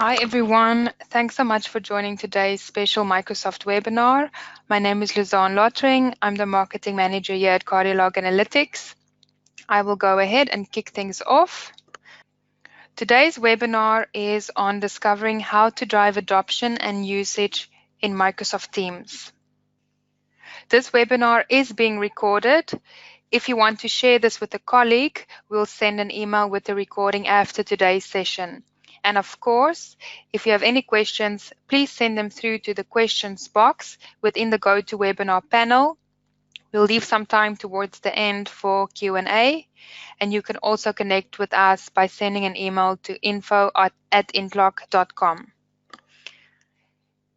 Hi everyone, thanks so much for joining today's special Microsoft webinar. My name is Luzanne Lottering. I'm the Marketing Manager here at CardioLog Analytics. I will go ahead and kick things off. Today's webinar is on discovering how to drive adoption and usage in Microsoft Teams. This webinar is being recorded. If you want to share this with a colleague, we'll send an email with the recording after today's session. And of course, if you have any questions, please send them through to the questions box within the GoToWebinar panel. We'll leave some time towards the end for Q&A, and you can also connect with us by sending an email to info@intlock.com.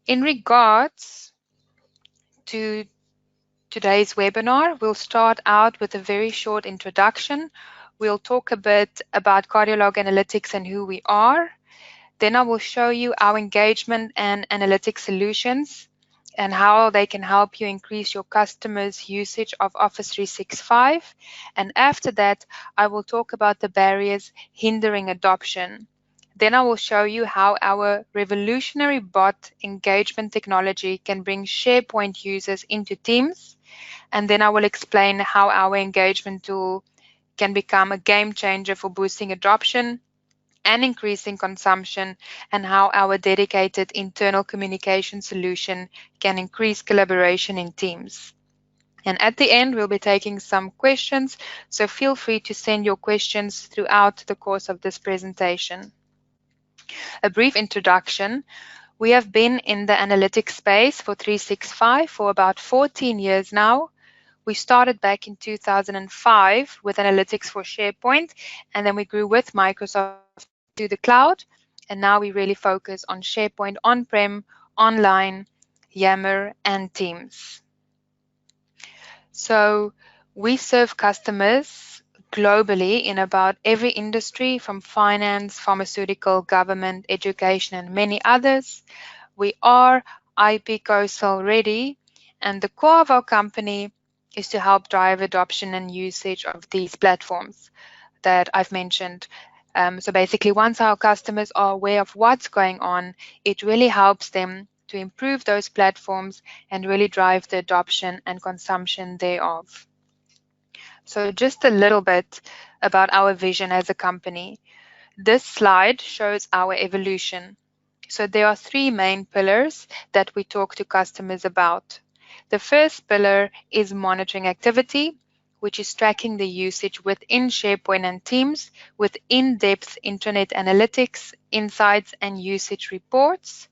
In regards to today's webinar, we'll start out with a very short introduction. We'll talk a bit about CardioLog Analytics and who we are. Then I will show you our engagement and analytics solutions and how they can help you increase your customers' usage of Office 365. And after that, I will talk about the barriers hindering adoption. Then I will show you how our revolutionary bot engagement technology can bring SharePoint users into Teams. And then I will explain how our engagement tool can become a game changer for boosting adoption and increasing consumption, and how our dedicated internal communication solution can increase collaboration in Teams. And at the end, we'll be taking some questions, so feel free to send your questions throughout the course of this presentation. A brief introduction. We have been in the analytics space for 365 for about 14 years now. We started back in 2005 with analytics for SharePoint, and then we grew with Microsoft to the cloud, and now we really focus on SharePoint on-prem, online, Yammer, and Teams. So we serve customers globally in about every industry, from finance, pharmaceutical, government, education, and many others. We are IP co-sell ready, and the core of our company is to help drive adoption and usage of these platforms that I've mentioned. So basically, once our customers are aware of what's going on, it really helps them to improve those platforms and really drive the adoption and consumption thereof. So just a little bit about our vision as a company. This slide shows our evolution. So there are three main pillars that we talk to customers about. The first pillar is monitoring activity, which is tracking the usage within SharePoint and Teams with in-depth intranet analytics, insights, and usage reports.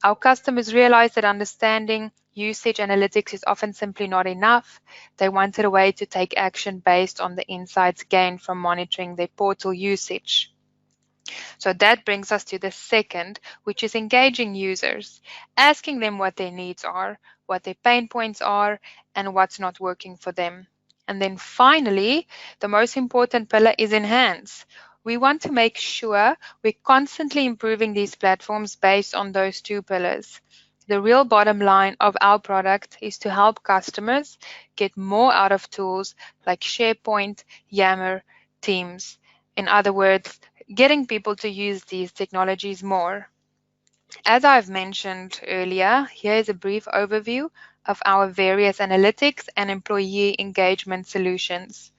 Our customers realize that understanding usage analytics is often simply not enough. They wanted a way to take action based on the insights gained from monitoring their portal usage. So that brings us to the second, which is engaging users, asking them what their needs are, what their pain points are, and what's not working for them. And then finally, the most important pillar is enhance. We want to make sure we're constantly improving these platforms based on those two pillars. The real bottom line of our product is to help customers get more out of tools like SharePoint, Yammer, Teams. In other words, getting people to use these technologies more. As I've mentioned earlier, here is a brief overview of our various analytics and employee engagement solutions.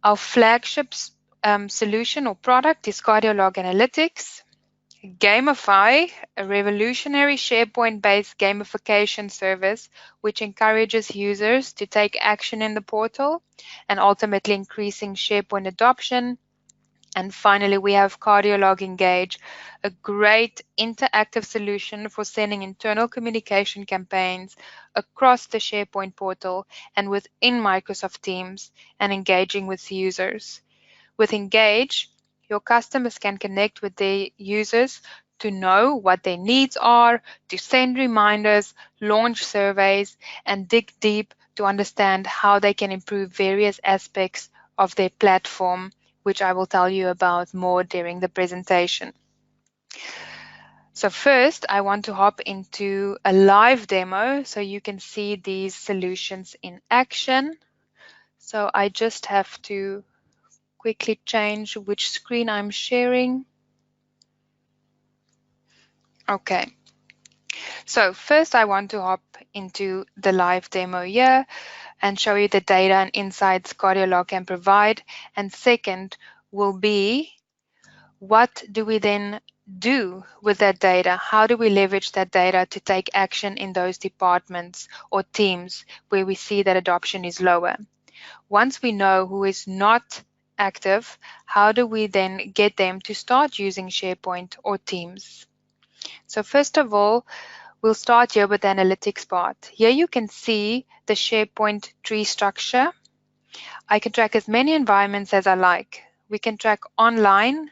Our flagship solution or product is CardioLog Analytics. Gamify, a revolutionary SharePoint-based gamification service which encourages users to take action in the portal and ultimately increasing SharePoint adoption. And finally, we have CardioLog Engage, a great interactive solution for sending internal communication campaigns across the SharePoint portal and within Microsoft Teams and engaging with users. With Engage, your customers can connect with their users to know what their needs are, to send reminders, launch surveys, and dig deep to understand how they can improve various aspects of their platform, which I will tell you about more during the presentation. So first, I want to hop into a live demo so you can see these solutions in action. So I just have to quickly change which screen I'm sharing. Okay, so first I want to hop into the live demo here and show you the data and insights CardioLog can provide. And second will be, what do we then do with that data? How do we leverage that data to take action in those departments or teams where we see that adoption is lower? Once we know who is not active, how do we then get them to start using SharePoint or Teams? So first of all, we'll start here with the Analytics part. Here you can see the SharePoint tree structure. I can track as many environments as I like. We can track online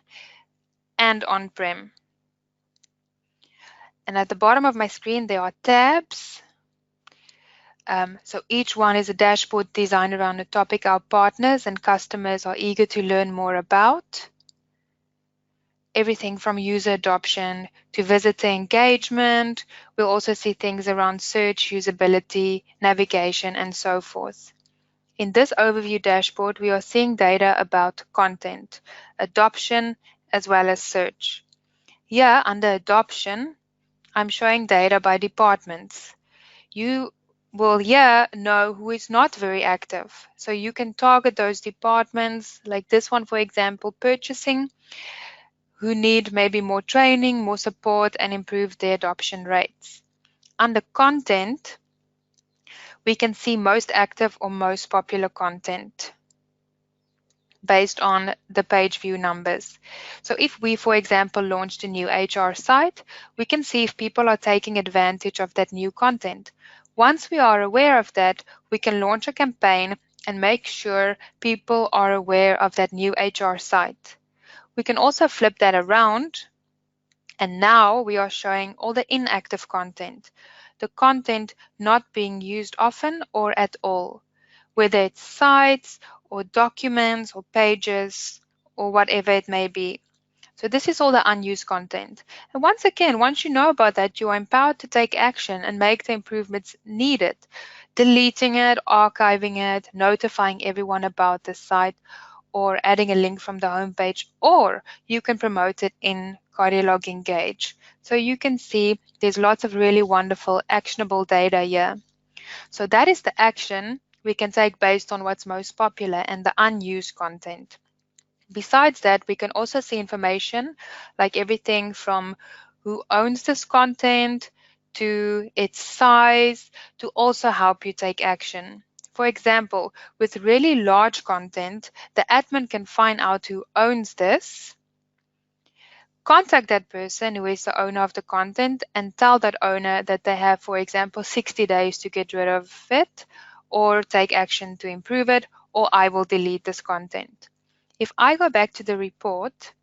and on-prem. And at the bottom of my screen, there are tabs. So each one is a dashboard designed around a topic our partners and customers are eager to learn more about. Everything from user adoption to visitor engagement. We'll also see things around search, usability, navigation, and so forth. In this overview dashboard, we are seeing data about content, adoption, as well as search. Here, under adoption, I'm showing data by departments. You will here know who is not very active. So you can target those departments, like this one, for example, purchasing, who need maybe more training, more support, and improve their adoption rates. Under content, we can see most active or most popular content based on the page view numbers. So if we, for example, launched a new HR site, we can see if people are taking advantage of that new content. Once we are aware of that, we can launch a campaign and make sure people are aware of that new HR site. We can also flip that around, and now we are showing all the inactive content, the content not being used often or at all, whether it's sites or documents or pages or whatever it may be. So this is all the unused content. And once again, once you know about that, you are empowered to take action and make the improvements needed, deleting it, archiving it, notifying everyone about the site, or adding a link from the homepage, or you can promote it in CardioLog Engage. So you can see there's lots of really wonderful actionable data here. So that is the action we can take based on what's most popular and the unused content. Besides that, we can also see information like everything from who owns this content to its size to also help you take action. For example, with really large content, the admin can find out who owns this, contact that person who is the owner of the content and tell that owner that they have, for example, 60 days to get rid of it or take action to improve it, or I will delete this content. If I go back to the report,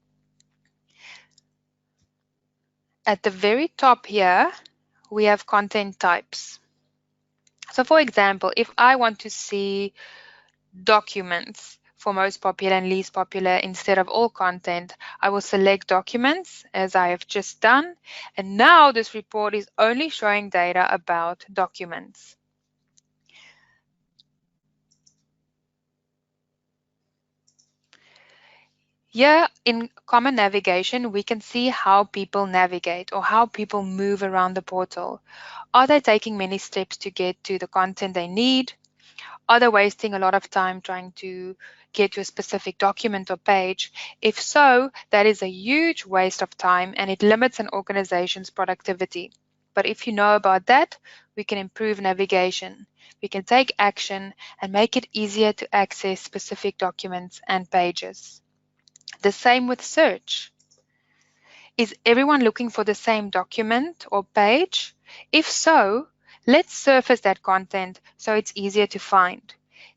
at the very top here, we have content types. So for example, if I want to see documents for most popular and least popular instead of all content, I will select documents as I have just done. And now this report is only showing data about documents. Here in common navigation, we can see how people navigate or how people move around the portal. Are they taking many steps to get to the content they need? Are they wasting a lot of time trying to get to a specific document or page? If so, that is a huge waste of time and it limits an organization's productivity. But if you know about that, we can improve navigation. We can take action and make it easier to access specific documents and pages. The same with search. Is everyone looking for the same document or page? If so, let's surface that content so it's easier to find.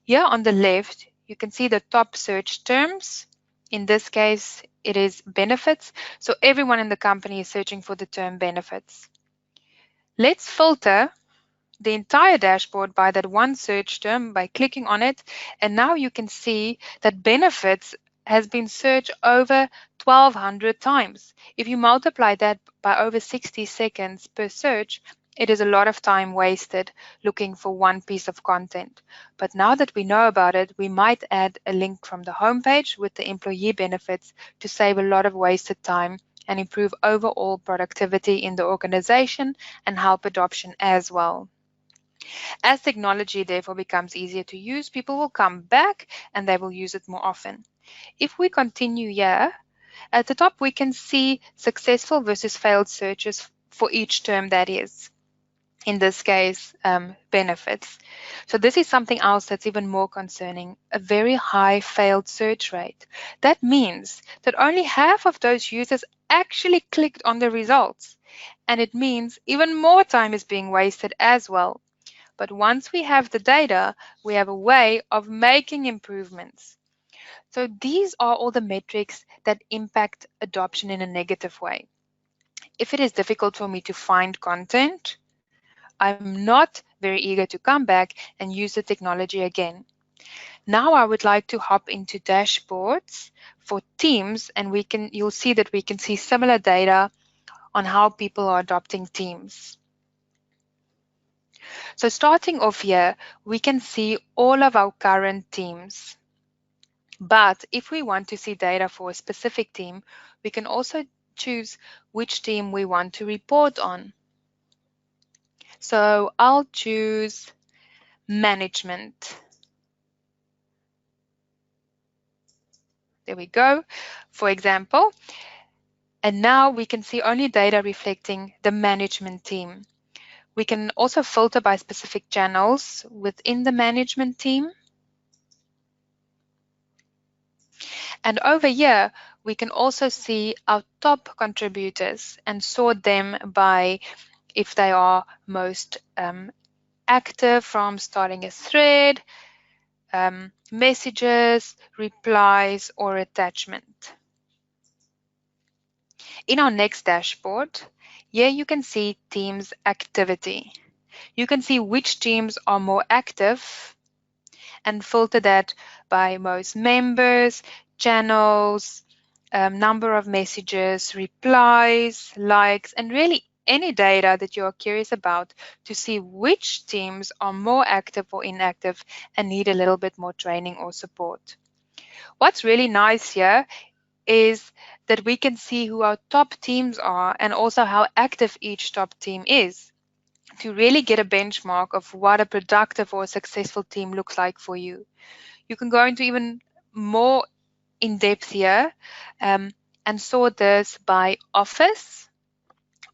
Here on the left, you can see the top search terms. In this case, it is benefits. So everyone in the company is searching for the term benefits. Let's filter the entire dashboard by that one search term by clicking on it. And now you can see that benefits has been searched over 1,200 times. If you multiply that by over 60 seconds per search, it is a lot of time wasted looking for one piece of content. But now that we know about it, we might add a link from the homepage with the employee benefits to save a lot of wasted time and improve overall productivity in the organization and help adoption as well. As technology therefore becomes easier to use, people will come back and they will use it more often. If we continue here, at the top we can see successful versus failed searches for each term, that is, in this case, benefits. So this is something else that's even more concerning, a very high failed search rate. That means that only half of those users actually clicked on the results. And it means even more time is being wasted as well. But once we have the data, we have a way of making improvements. So these are all the metrics that impact adoption in a negative way. If it is difficult for me to find content, I'm not very eager to come back and use the technology again. Now I would like to hop into dashboards for Teams, and you'll see that we can see similar data on how people are adopting Teams. So starting off here, we can see all of our current teams. But if we want to see data for a specific team, we can also choose which team we want to report on. So I'll choose management. There we go, for example. And now we can see only data reflecting the management team. We can also filter by specific channels within the management team. And over here, we can also see our top contributors and sort them by if they are most active from starting a thread, messages, replies, or attachment. In our next dashboard, here you can see Teams activity. You can see which teams are more active and filter that by most members, channels, number of messages, replies, likes, and really any data that you are curious about to see which teams are more active or inactive and need a little bit more training or support. What's really nice here is that we can see who our top teams are and also how active each top team is to really get a benchmark of what a productive or successful team looks like for you. You can go into even more in depth here and sort this by office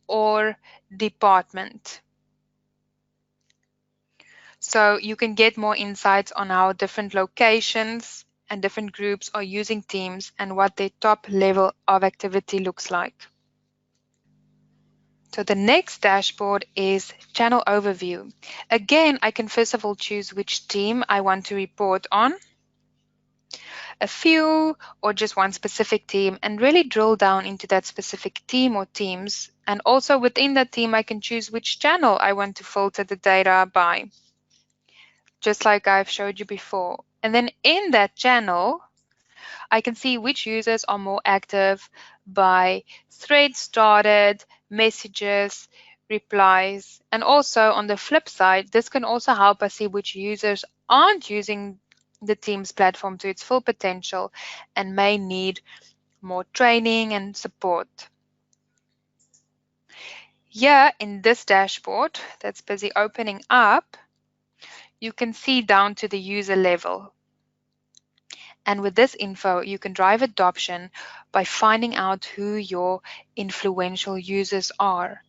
or department. So you can get more insights on how different locations and different groups are using Teams and what their top level of activity looks like. So the next dashboard is channel overview. Again, I can first of all choose which team I want to report on, a few or just one specific team, and really drill down into that specific team or teams. And also within that team, I can choose which channel I want to filter the data by, just like I've showed you before. And then in that channel, I can see which users are more active by thread started, messages, replies, and also on the flip side, this can also help us see which users aren't using the Teams platform to its full potential and may need more training and support. Here in this dashboard that's busy opening up, you can see down to the user level. And with this info, you can drive adoption by finding out who your influential users are.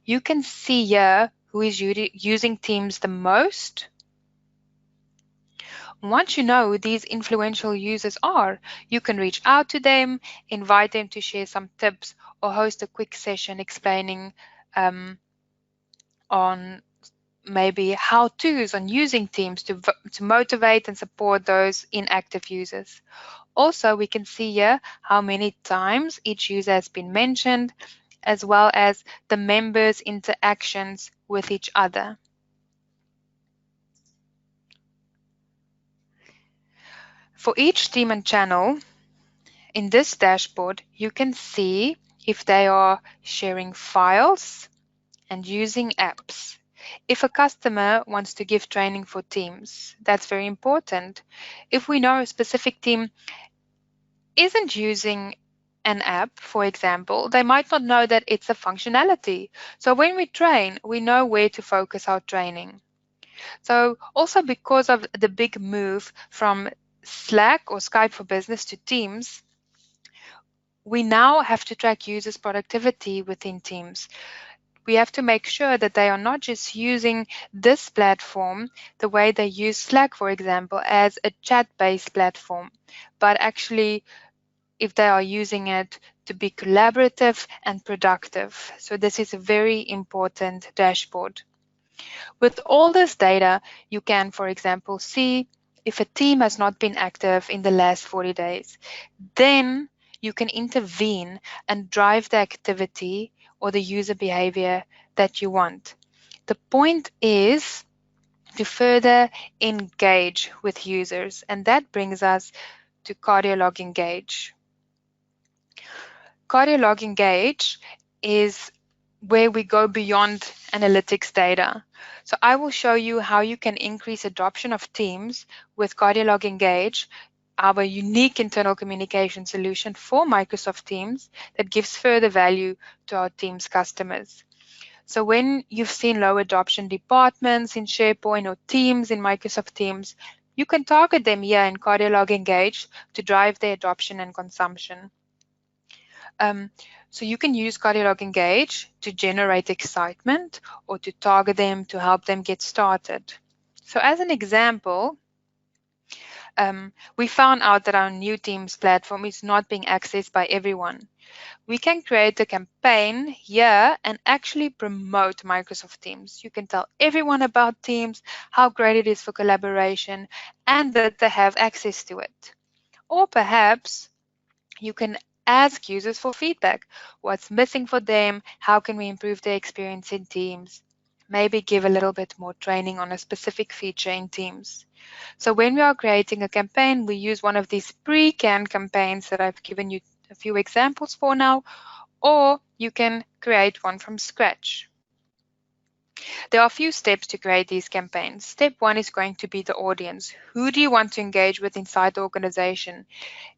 You can see here who is using Teams the most. Once you know who these influential users are, you can reach out to them, invite them to share some tips, or host a quick session explaining on maybe how-tos on using Teams to motivate and support those inactive users. Also, we can see here how many times each user has been mentioned, as well as the members' interactions with each other. For each team and channel, in this dashboard, you can see if they are sharing files and using apps. If a customer wants to give training for Teams, that's very important. If we know a specific team isn't using an app, for example, they might not know that it's a functionality. So when we train, we know where to focus our training. So also because of the big move from Slack or Skype for Business to Teams, we now have to track users' productivity within Teams. We have to make sure that they are not just using this platform the way they use Slack, for example, as a chat-based platform, but actually if they are using it to be collaborative and productive. So this is a very important dashboard. With all this data, you can, for example, see if a team has not been active in the last 40 days. Then you can intervene and drive the activity or the user behavior that you want. The point is to further engage with users, and that brings us to CardioLog Engage. CardioLog Engage is where we go beyond analytics data. So I will show you how you can increase adoption of Teams with CardioLog Engage, our unique internal communication solution for Microsoft Teams that gives further value to our Teams customers. So when you've seen low adoption departments in SharePoint or Teams in Microsoft Teams, you can target them here in CardioLog Engage to drive their adoption and consumption. So you can use CardioLog Engage to generate excitement or to target them to help them get started. So as an example, we found out that our new Teams platform is not being accessed by everyone. We can create a campaign here and actually promote Microsoft Teams. You can tell everyone about Teams, how great it is for collaboration, and that they have access to it. Or perhaps you can ask users for feedback. What's missing for them? How can we improve their experience in Teams? Maybe give a little bit more training on a specific feature in Teams. So when we are creating a campaign, we use one of these pre-canned campaigns that I've given you a few examples for now, or you can create one from scratch. There are a few steps to create these campaigns. Step one is going to be the audience. Who do you want to engage with inside the organization?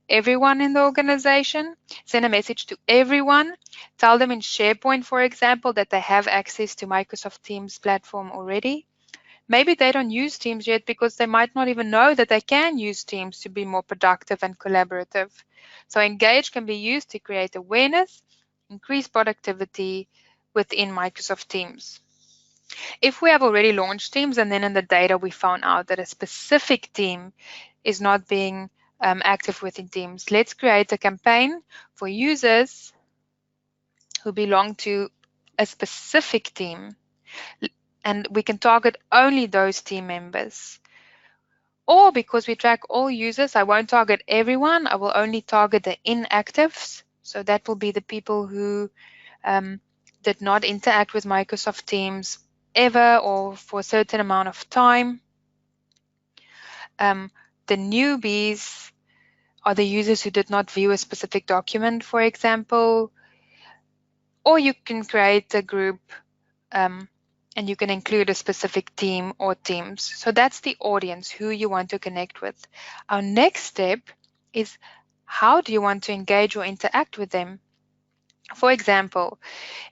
Everyone in the organization? Send a message to everyone. Tell them in SharePoint, for example, that they have access to Microsoft Teams platform already. Maybe they don't use Teams yet because they might not even know that they can use Teams to be more productive and collaborative. So Engage can be used to create awareness, increase productivity within Microsoft Teams. If we have already launched Teams and then in the data we found out that a specific team is not being active within Teams, let's create a campaign for users who belong to a specific team, and we can target only those team members. Or because we track all users, I won't target everyone, I will only target the inactives. So that will be the people who did not interact with Microsoft Teams ever or for a certain amount of time. The newbies are the users who did not view a specific document, for example. Or you can create a group and you can include a specific team or teams. So that's the audience, who you want to connect with. Our next step is how do you want to engage or interact with them? For example,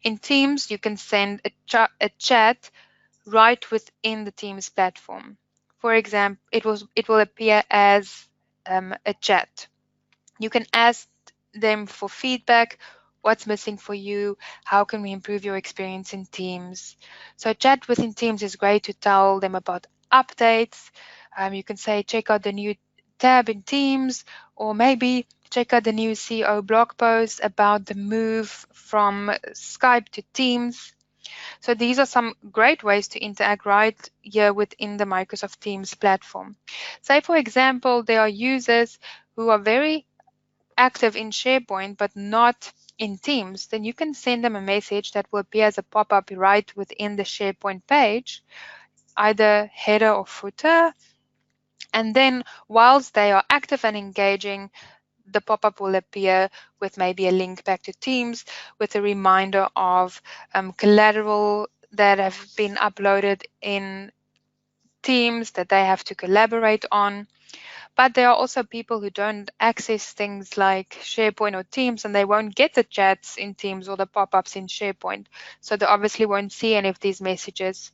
in Teams, you can send a chat right within the Teams platform. For example, it will appear as a chat. You can ask them for feedback. What's missing for you? How can we improve your experience in Teams? So chat within Teams is great to tell them about updates. You can say, check out the new tab in Teams, or maybe check out the new CEO blog post about the move from Skype to Teams. So these are some great ways to interact right here within the Microsoft Teams platform. Say, for example, there are users who are very active in SharePoint but not in Teams, then you can send them a message that will appear as a pop-up right within the SharePoint page, either header or footer. And then whilst they are active and engaging, the pop-up will appear with maybe a link back to Teams with a reminder of collateral that have been uploaded in Teams that they have to collaborate on. But there are also people who don't access things like SharePoint or Teams, and they won't get the chats in Teams or the pop-ups in SharePoint. So they obviously won't see any of these messages.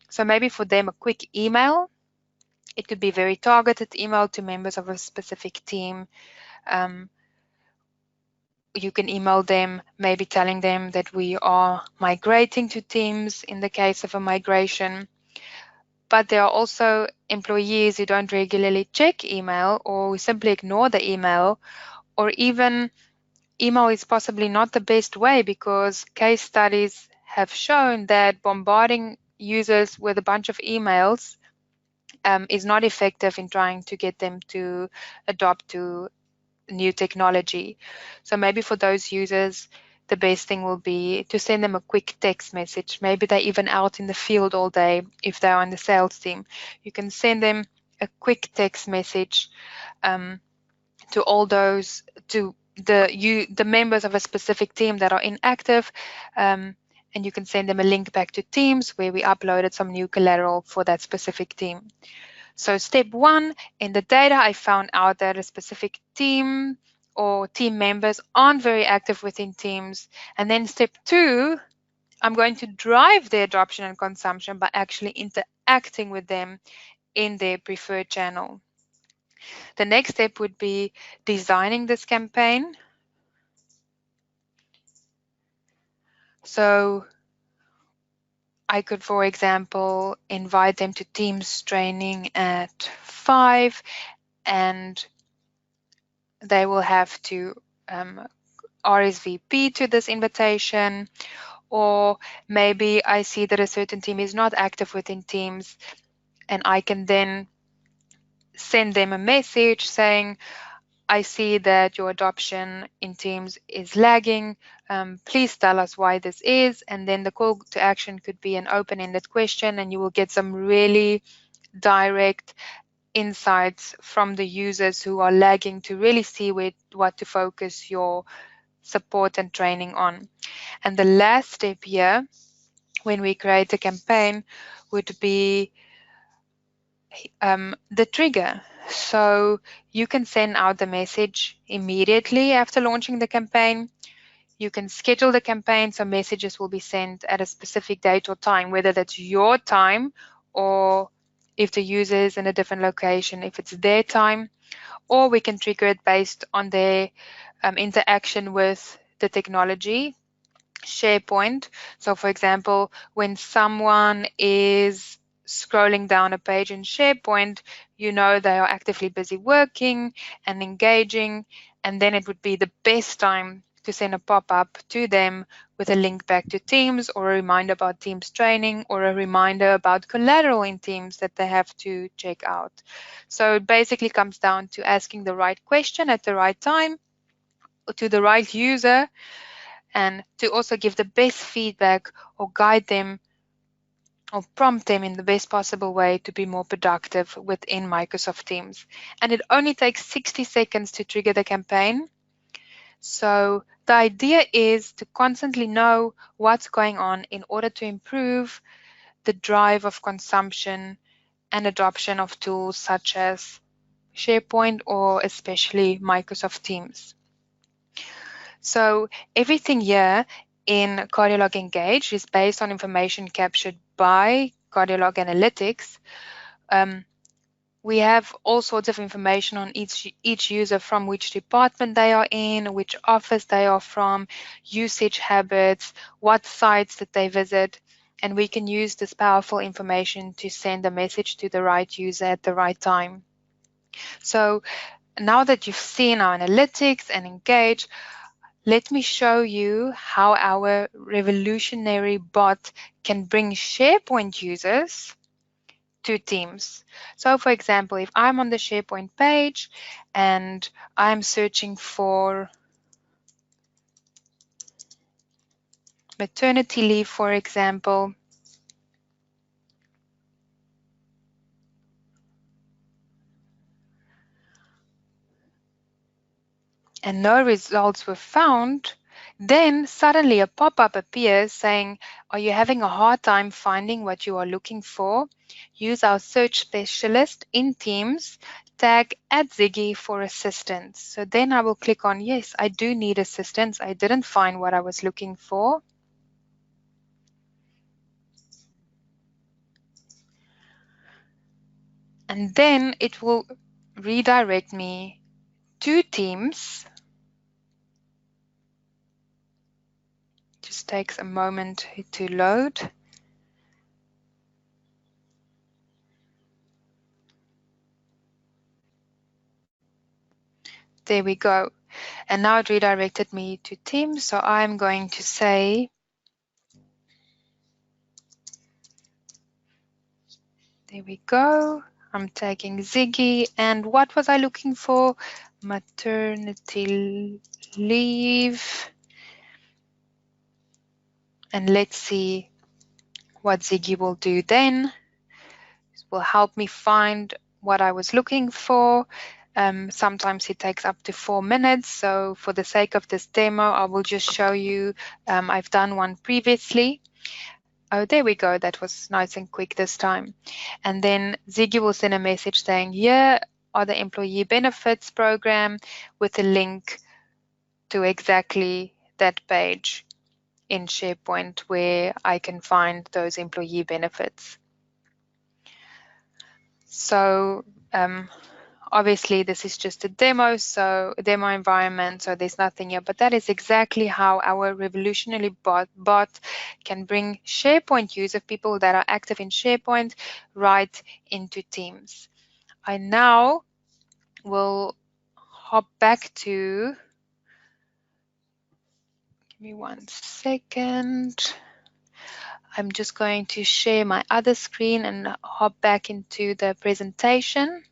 So maybe for them, a quick email. It could be very targeted email to members of a specific team. You can email them, maybe telling them that we are migrating to Teams in the case of a migration. But there are also employees who don't regularly check email or who simply ignore the email, or even email is possibly not the best way because case studies have shown that bombarding users with a bunch of emails is not effective in trying to get them to adopt to new technology. So maybe for those users, the best thing will be to send them a quick text message. Maybe they're even out in the field all day if they're on the sales team. You can send them a quick text message to all those, to the members of a specific team that are inactive, and you can send them a link back to Teams where we uploaded some new collateral for that specific team. So step 1, in the data, I found out that a specific team or team members aren't very active within Teams. And then step 2, I'm going to drive their adoption and consumption by actually interacting with them in their preferred channel. The next step would be designing this campaign. So I could, for example, invite them to Teams training at 5, and they will have to RSVP to this invitation. Or maybe I see that a certain team is not active within Teams, and I can then send them a message saying, I see that your adoption in Teams is lagging. Please tell us why this is. And then the call to action could be an open-ended question, and you will get some really direct insights from the users who are lagging to really see what to focus your support and training on. And the last step here, when we create a campaign, would be the trigger. So you can send out the message immediately after launching the campaign. You can schedule the campaign, so messages will be sent at a specific date or time, whether that's your time or if the user is in a different location, if it's their time, or we can trigger it based on their interaction with the technology, SharePoint. So for example, when someone is scrolling down a page in SharePoint, you know they are actively busy working and engaging, and then it would be the best time to send a pop-up to them with a link back to Teams, or a reminder about Teams training, or a reminder about collateral in Teams that they have to check out. So it basically comes down to asking the right question at the right time to the right user, and to also give the best feedback or guide them or prompt them in the best possible way to be more productive within Microsoft Teams. And it only takes 60 seconds to trigger the campaign. So the idea is to constantly know what's going on in order to improve the drive of consumption and adoption of tools such as SharePoint or especially Microsoft Teams. So everything here in CardioLog Engage is based on information captured by CardioLog Analytics. We have all sorts of information on each user, from which department they are in, which office they are from, usage habits, what sites that they visit, and we can use this powerful information to send a message to the right user at the right time. So now that you've seen our analytics and Engage, let me show you how our revolutionary bot can bring SharePoint users to Teams. So for example, if I'm on the SharePoint page and I'm searching for maternity leave, for example, and no results were found, then suddenly a pop-up appears saying, are you having a hard time finding what you are looking for? Use our search specialist in Teams tag @Ziggy for assistance. So then I will click on, yes, I do need assistance. I didn't find what I was looking for. And then it will redirect me to Teams. Just takes a moment to load. There we go. And now it redirected me to Teams. So I'm going to say, there we go. I'm taking Ziggy. And what was I looking for? Maternity leave. And let's see what Ziggy will do then. It will help me find what I was looking for. Sometimes it takes up to 4 minutes. So for the sake of this demo, I will just show you. I've done one previously. Oh, there we go. That was nice and quick this time. And then Ziggy will send a message saying, here are the employee benefits program with a link to exactly that page in SharePoint where I can find those employee benefits. So obviously this is just a demo, so a demo environment, so there's nothing here, but that is exactly how our revolutionary bot can bring SharePoint use of people that are active in SharePoint right into Teams. I now will hop back to, give me 1 second. I'm just going to share my other screen and hop back into the presentation.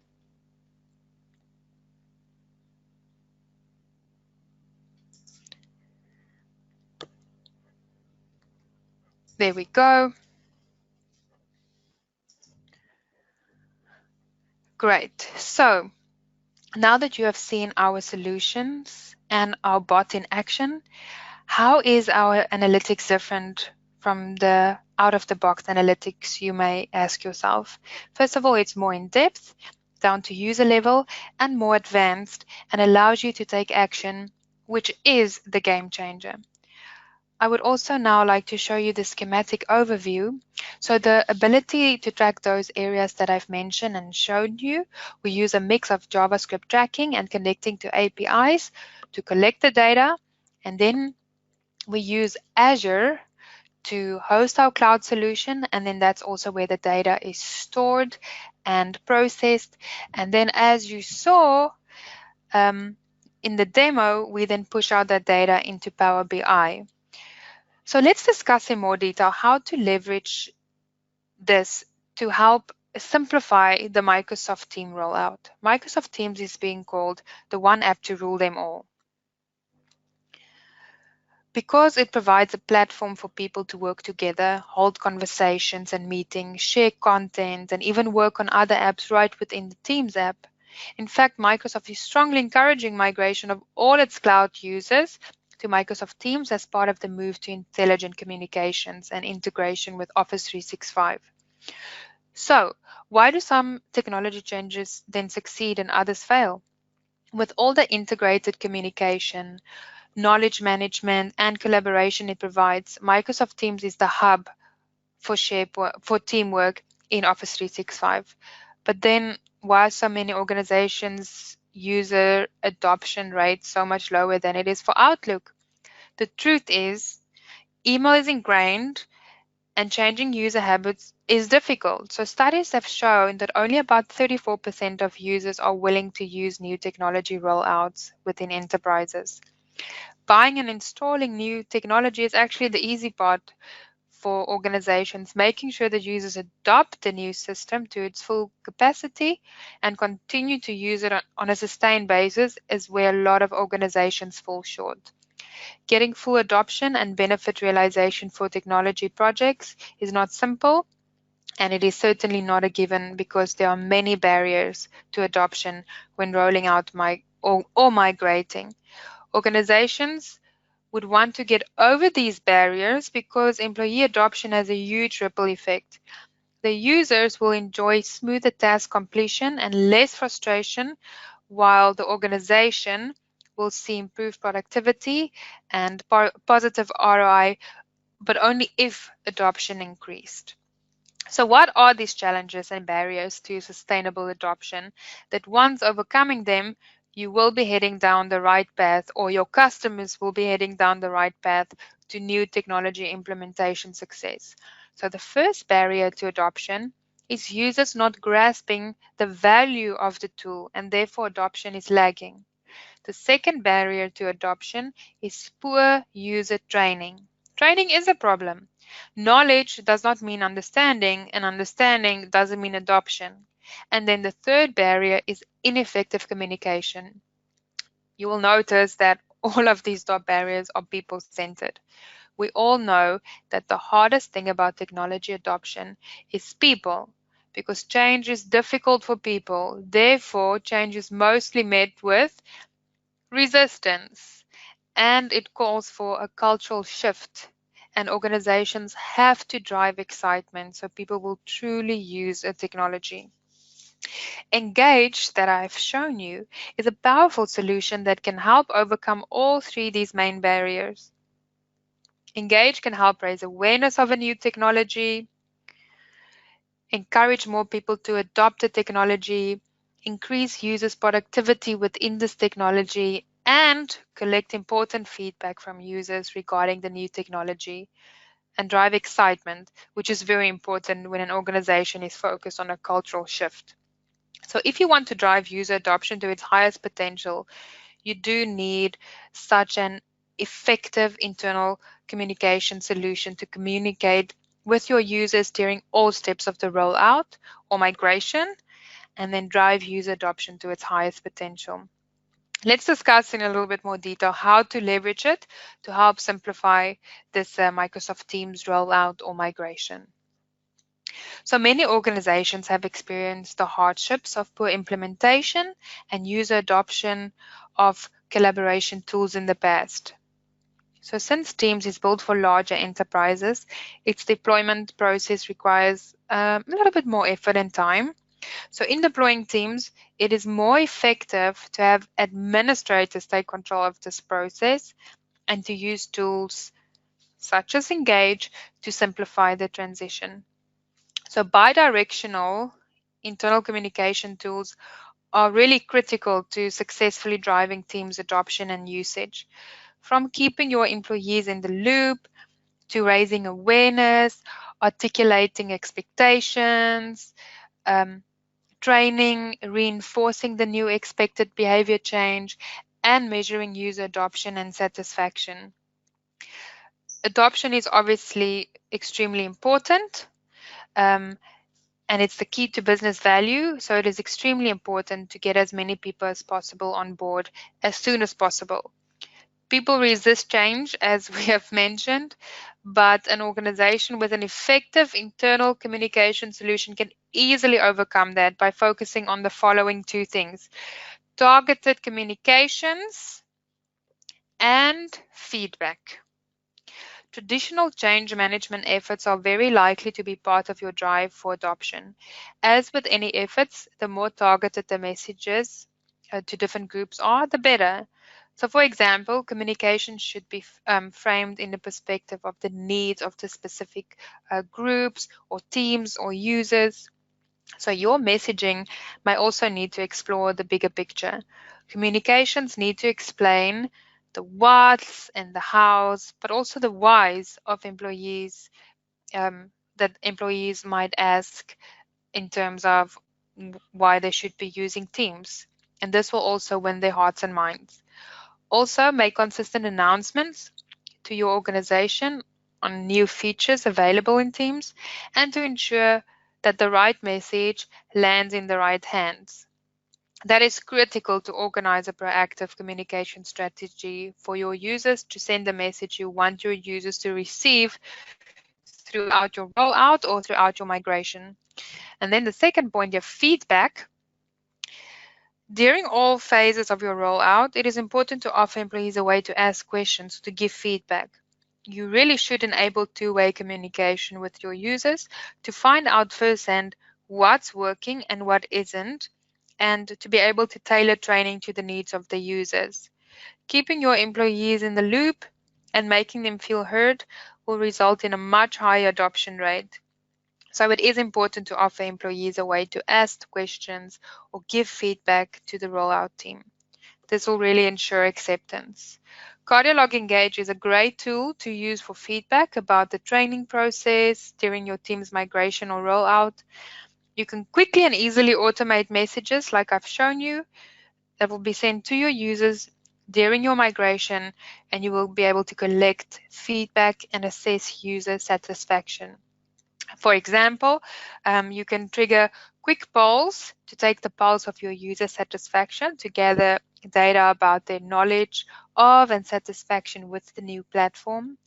There we go. Great. So now that you have seen our solutions and our bot in action, how is our analytics different from the out-of-the-box analytics, you may ask yourself? First of all, it's more in-depth, down to user level, and more advanced, and allows you to take action, which is the game changer. I would also now like to show you the schematic overview. So the ability to track those areas that I've mentioned and showed you, we use a mix of JavaScript tracking and connecting to APIs to collect the data, and then we use Azure to host our cloud solution, and then that's also where the data is stored and processed. And then as you saw in the demo, we then push out that data into Power BI. So let's discuss in more detail how to leverage this to help simplify the Microsoft Teams rollout. Microsoft Teams is being called the one app to rule them all, because it provides a platform for people to work together, hold conversations and meetings, share content, and even work on other apps right within the Teams app. In fact, Microsoft is strongly encouraging migration of all its cloud users to Microsoft Teams as part of the move to intelligent communications and integration with Office 365. So, why do some technology changes then succeed and others fail? With all the integrated communication, knowledge management, and collaboration it provides, Microsoft Teams is the hub for teamwork in Office 365. But then why are so many organizations' user adoption rate so much lower than it is for Outlook? The truth is, email is ingrained and changing user habits is difficult. So studies have shown that only about 34% of users are willing to use new technology rollouts within enterprises. Buying and installing new technology is actually the easy part for organizations. Making sure that users adopt the new system to its full capacity and continue to use it on a sustained basis is where a lot of organizations fall short. Getting full adoption and benefit realization for technology projects is not simple, and it is certainly not a given because there are many barriers to adoption when rolling out or migrating. Organizations would want to get over these barriers because employee adoption has a huge ripple effect. The users will enjoy smoother task completion and less frustration, while the organization will see improved productivity and positive ROI, but only if adoption increased. So what are these challenges and barriers to sustainable adoption that once overcoming them, you will be heading down the right path, or your customers will be heading down the right path to new technology implementation success? So the first barrier to adoption is users not grasping the value of the tool, and therefore adoption is lagging. The second barrier to adoption is poor user training. Training is a problem. Knowledge does not mean understanding, and understanding doesn't mean adoption. And then the third barrier is ineffective communication. You will notice that all of these top barriers are people-centered. We all know that the hardest thing about technology adoption is people, because change is difficult for people. Therefore, change is mostly met with resistance, and it calls for a cultural shift. And organizations have to drive excitement so people will truly use a technology. Engage, that I've shown you, is a powerful solution that can help overcome all three of these main barriers. Engage can help raise awareness of a new technology, encourage more people to adopt the technology, increase users' productivity within this technology, and collect important feedback from users regarding the new technology, and drive excitement, which is very important when an organization is focused on a cultural shift. So if you want to drive user adoption to its highest potential, you do need such an effective internal communication solution to communicate with your users during all steps of the rollout or migration, and then drive user adoption to its highest potential. Let's discuss in a little bit more detail how to leverage it to help simplify this Microsoft Teams rollout or migration. So many organizations have experienced the hardships of poor implementation and user adoption of collaboration tools in the past. So since Teams is built for larger enterprises, its deployment process requires a little bit more effort and time. So in deploying Teams, it is more effective to have administrators take control of this process and to use tools such as Engage to simplify the transition. So bidirectional internal communication tools are really critical to successfully driving Teams adoption and usage. From keeping your employees in the loop to raising awareness, articulating expectations, training, reinforcing the new expected behavior change, and measuring user adoption and satisfaction. Adoption is obviously extremely important, and it's the key to business value, so it is extremely important to get as many people as possible on board as soon as possible. People resist change, as we have mentioned, but an organization with an effective internal communication solution can easily overcome that by focusing on the following two things: targeted communications and feedback. Traditional change management efforts are very likely to be part of your drive for adoption. As with any efforts, the more targeted the messages to different groups are, the better. So, for example, communication should be framed in the perspective of the needs of the specific groups or teams or users. So, your messaging may also need to explore the bigger picture. Communications need to explain the whats and the hows, but also the whys of employees that employees might ask in terms of why they should be using Teams. And this will also win their hearts and minds. Also, make consistent announcements to your organization on new features available in Teams, and to ensure that the right message lands in the right hands. That is critical to organize a proactive communication strategy for your users to send the message you want your users to receive throughout your rollout or throughout your migration. And then the second point, your feedback. During all phases of your rollout, it is important to offer employees a way to ask questions, to give feedback. You really should enable two-way communication with your users to find out firsthand what's working and what isn't, and to be able to tailor training to the needs of the users. Keeping your employees in the loop and making them feel heard will result in a much higher adoption rate. So it is important to offer employees a way to ask questions or give feedback to the rollout team. This will really ensure acceptance. CardioLog Engage is a great tool to use for feedback about the training process during your team's migration or rollout. You can quickly and easily automate messages like I've shown you that will be sent to your users during your migration, and you will be able to collect feedback and assess user satisfaction. For example, you can trigger quick polls to take the pulse of your user satisfaction to gather data about their knowledge of and satisfaction with the new platform.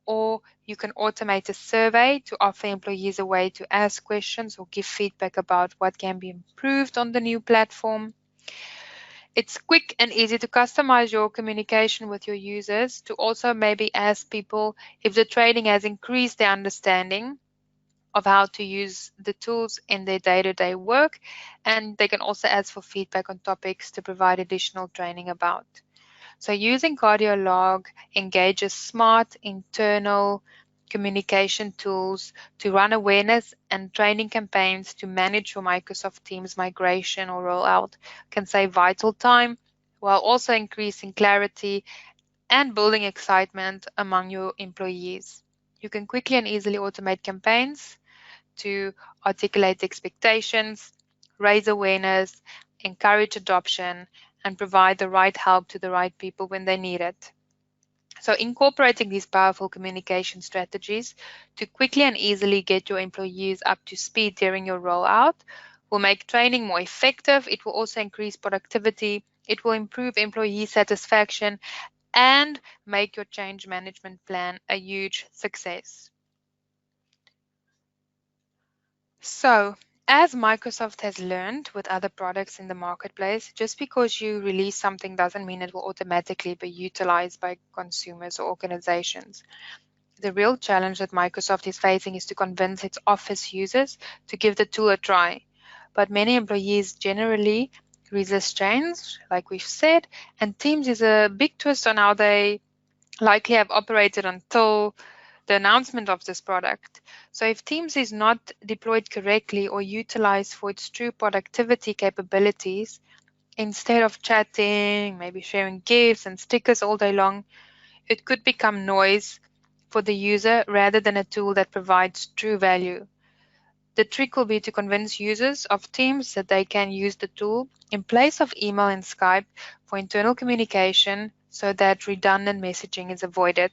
Or you can automate a survey to offer employees a way to ask questions or give feedback about what can be improved on the new platform. It's quick and easy to customize your communication with your users, to also maybe ask people if the training has increased their understanding of how to use the tools in their day-to-day work, and they can also ask for feedback on topics to provide additional training about. So using CardioLog engages smart internal communication tools to run awareness and training campaigns to manage your Microsoft Teams migration or rollout can save vital time while also increasing clarity and building excitement among your employees. You can quickly and easily automate campaigns to articulate expectations, raise awareness, encourage adoption, and provide the right help to the right people when they need it. So incorporating these powerful communication strategies to quickly and easily get your employees up to speed during your rollout will make training more effective. It will also increase productivity. It will improve employee satisfaction and make your change management plan a huge success. So, as Microsoft has learned with other products in the marketplace, just because you release something doesn't mean it will automatically be utilized by consumers or organizations. The real challenge that Microsoft is facing is to convince its Office users to give the tool a try. But many employees generally resist change, like we've said, and Teams is a big twist on how they likely have operated until the announcement of this product. So if Teams is not deployed correctly or utilized for its true productivity capabilities, instead of chatting, maybe sharing GIFs and stickers all day long, it could become noise for the user rather than a tool that provides true value. The trick will be to convince users of Teams that they can use the tool in place of email and Skype for internal communication so that redundant messaging is avoided.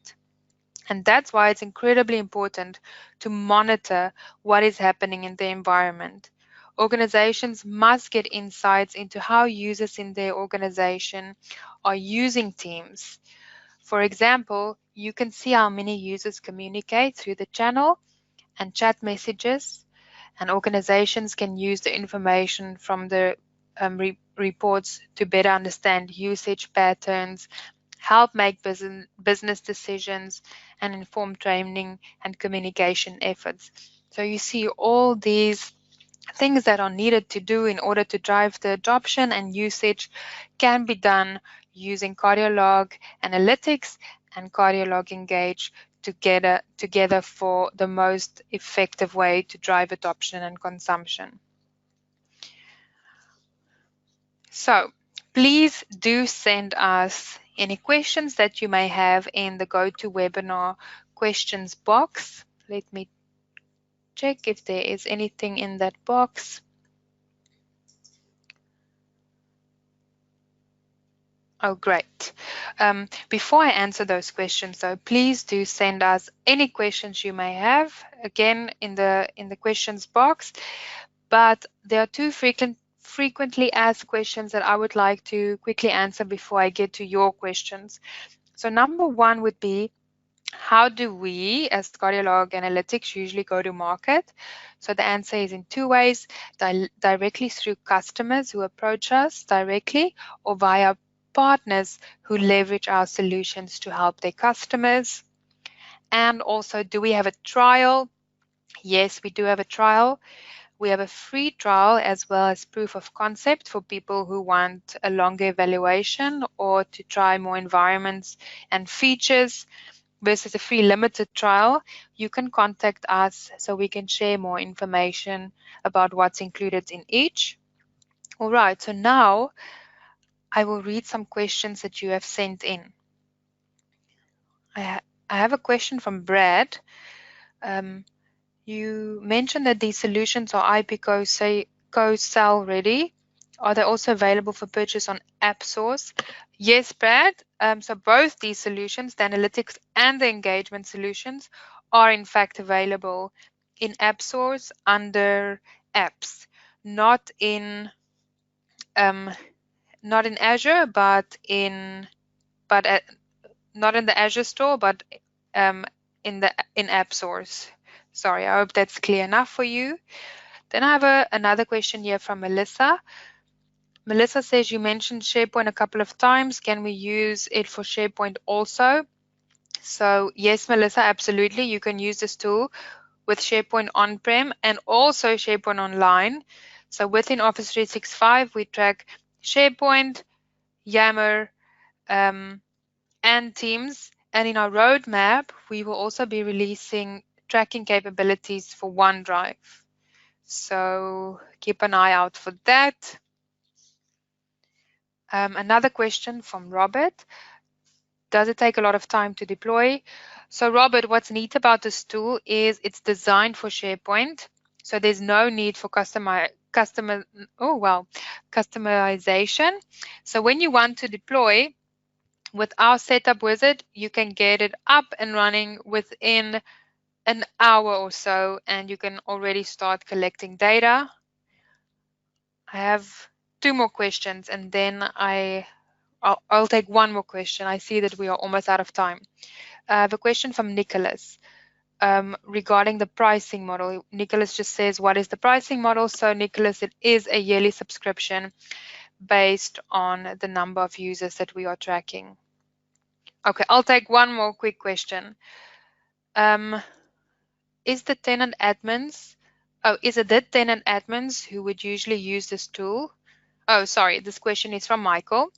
And that's why it's incredibly important to monitor what is happening in the environment. Organizations must get insights into how users in their organization are using Teams. For example, you can see how many users communicate through the channel and chat messages, and organizations can use the information from the reports to better understand usage patterns, help make business decisions, and inform training and communication efforts. So you see all these things that are needed to do in order to drive the adoption and usage can be done using CardioLog Analytics and CardioLog Engage together for the most effective way to drive adoption and consumption. So please do send us any questions that you may have in the GoToWebinar questions box. Let me check if there is anything in that box. Oh, great. Before I answer those questions, though, please do send us any questions you may have, again, in the questions box. But there are two frequently asked questions that I would like to quickly answer before I get to your questions. So number one would be, how do we, as CardioLog Analytics, usually go to market? So the answer is in two ways, directly through customers who approach us directly, or via partners who leverage our solutions to help their customers. And also, do we have a trial? Yes, we do have a trial. We have a free trial as well as proof of concept for people who want a longer evaluation or to try more environments and features versus a free limited trial. You can contact us so we can share more information about what's included in each. All right, so now I will read some questions that you have sent in. I have a question from Brad. You mentioned that these solutions are IP co-sell ready. Are they also available for purchase on AppSource? Yes, Brad. So both these solutions, the analytics and the engagement solutions, are in fact available in AppSource under apps, not in Azure, not in the Azure store, but in AppSource. Sorry, I hope that's clear enough for you. Then I have another question here from Melissa. Melissa says, you mentioned SharePoint a couple of times. Can we use it for SharePoint also? So yes, Melissa, absolutely. You can use this tool with SharePoint on-prem and also SharePoint online. So within Office 365, we track SharePoint, Yammer, and Teams. And in our roadmap, we will also be releasing tracking capabilities for OneDrive. So keep an eye out for that. Another question from Robert. Does it take a lot of time to deploy? So Robert, what's neat about this tool is it's designed for SharePoint. So there's no need for customization. So when you want to deploy, with our setup wizard, you can get it up and running within an hour or so, and you can already start collecting data. I have two more questions, and then I'll take one more question. I see that we are almost out of time. I have a question from Nicholas regarding the pricing model. Nicholas just says, what is the pricing model? So Nicholas, it is a yearly subscription based on the number of users that we are tracking. Okay, I'll take one more quick question. Is it the tenant admins who would usually use this tool? Oh, sorry, this question is from Michael.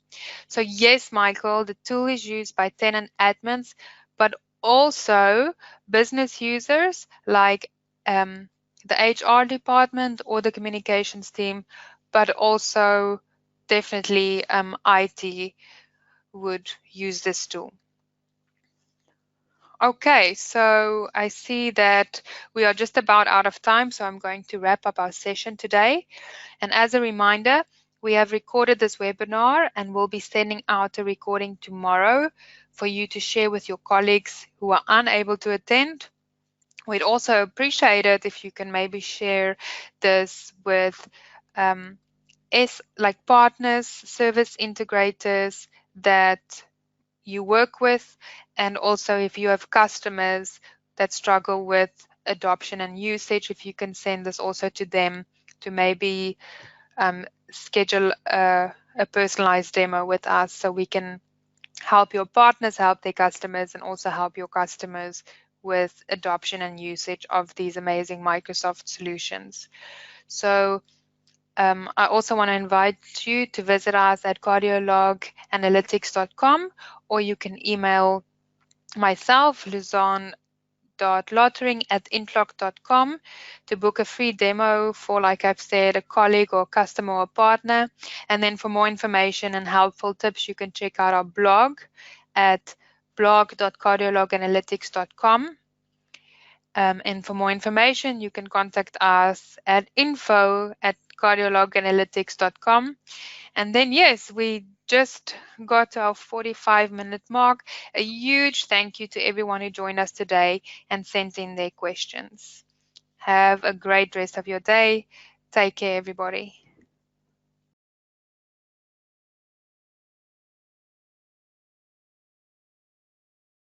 So yes, Michael, the tool is used by tenant admins, but also business users like the HR department or the communications team, but also definitely IT would use this tool. Okay, so I see that we are just about out of time, so I'm going to wrap up our session today. And as a reminder, we have recorded this webinar and we'll be sending out a recording tomorrow for you to share with your colleagues who are unable to attend. We'd also appreciate it if you can maybe share this with partners, service integrators that you work with, and also if you have customers that struggle with adoption and usage, if you can send this also to them to maybe schedule a personalized demo with us so we can help your partners help their customers and also help your customers with adoption and usage of these amazing Microsoft solutions. So I also want to invite you to visit us at cardiologanalytics.com, or you can email myself, luzon.lottering@intlock.com, to book a free demo for, like I've said, a colleague or customer or partner. And then for more information and helpful tips, you can check out our blog at blog.cardiologanalytics.com. And for more information, you can contact us at info@cardiologanalytics.com. And then, yes, we just got to our 45-minute mark. A huge thank you to everyone who joined us today and sent in their questions. Have a great rest of your day. Take care, everybody.